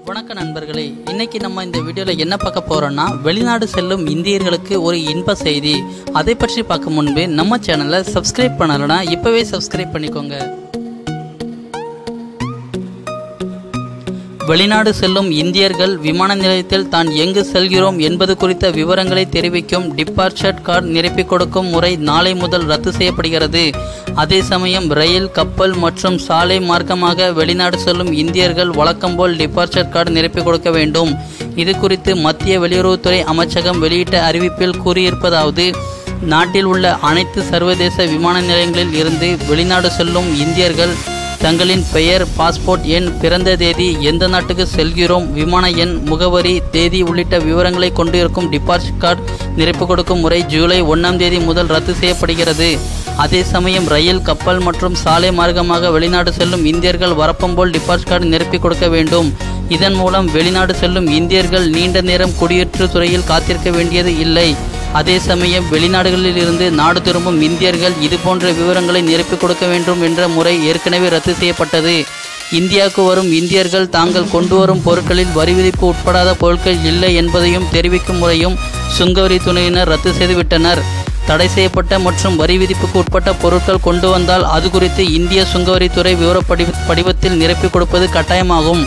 வணக்க நண்பர்களே, இன்னைக்கு நம்ம இந்த வீடியோல என்ன பார்க்க போறோம்னா வெளிநாடு செல்லும் இந்தியர்களுக்கு ஒரு இன்ப செய்தி. அதை பற்றி பார்க்க முன்பு நம்ம சேனலை சப்ஸ்கிரைப் பண்ணலனா இப்பவே சப்ஸ்கிரைப் பண்ணிக்கோங்க. வெளிநாடு செல்லும் இந்தியர்கள் விமான நிலையத்தில் தான் எங்கு செல்கிறோம் என்பது குறித்த விவரங்களை தெரிவிக்கும் டிபார்ச்சர் கார்டு நிரப்பிக் கொடுக்கும் முறை நாளை முதல் ரத்து செய்யப்படுகிறது. அதே சமயம் ரயில், கப்பல் மற்றும் சாலை மார்க்கமாக வெளிநாடு செல்லும் இந்தியர்கள் வழக்கம்போல் டிபார்ச்சர் கார்டு நிரப்பிக் கொடுக்க வேண்டும். இது குறித்து மத்திய வெளியுறவுத்துறை அமைச்சகம் வெளியிட்ட அறிவிப்பில் கூறியிருப்பதாவது: நாட்டில் உள்ள அனைத்து சர்வதேச விமான நிலையங்களில் இருந்து வெளிநாடு செல்லும் இந்தியர்கள் தங்களின் பெயர், பாஸ்போர்ட் எண், பிறந்த தேதி, எந்த நாட்டுக்கு செல்கிறோம், விமான எண், முகவரி, தேதி உள்ளிட்ட விவரங்களை கொண்டிருக்கும் டிபார்ச்சர் கார்டு நிரப்பிக் கொடுக்கும் முறை ஜூலை 1ஆம் தேதி முதல் ரத்து செய்யப்படுகிறது. அதே சமயம் ரயில், கப்பல் மற்றும் சாலை மார்க்கமாக வெளிநாடு செல்லும் இந்தியர்கள் வரப்பம்போல் டிபார்ச்சர் கார்டு நிரப்பிக் கொடுக்க வேண்டும். இதன் மூலம் வெளிநாடு செல்லும் இந்தியர்கள் நீண்ட நேரம் குடியேற்று துறையில் காத்திருக்க வேண்டியது இல்லை. அதே சமயம் வெளிநாடுகளில் இருந்து நாடு திரும்பும் இந்தியர்கள் இதுபோன்ற விவரங்களை நிரப்பிக் கொடுக்க வேண்டும் என்ற முறை ஏற்கனவே ரத்து செய்யப்பட்டது. இந்தியாவுக்கு வரும் இந்தியர்கள் தாங்கள் கொண்டு வரும் பொருட்களில் வரி விதிப்பு உட்படாத பொருட்கள் இல்லை என்பதையும் தெரிவிக்கும் முறையும் சுங்கவரி துறையினர் ரத்து செய்துவிட்டனர். தடை செய்யப்பட்ட மற்றும் வரி விதிப்புக்கு உட்பட்ட பொருட்கள் கொண்டு வந்தால் அது குறித்து இந்திய சுங்கவரித்துறை விவரப்படிவத்தில் நிரப்பிக் கொடுப்பது கட்டாயமாகும்.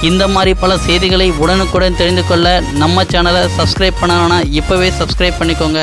இந்த மாதிரி பல செய்திகளை உடனுக்குடன் தெரிந்து கொள்ள நம்ம சேனலை சப்ஸ்கிரைப் பண்ணலனா இப்போவே சப்ஸ்கிரைப் பண்ணிக்கோங்க.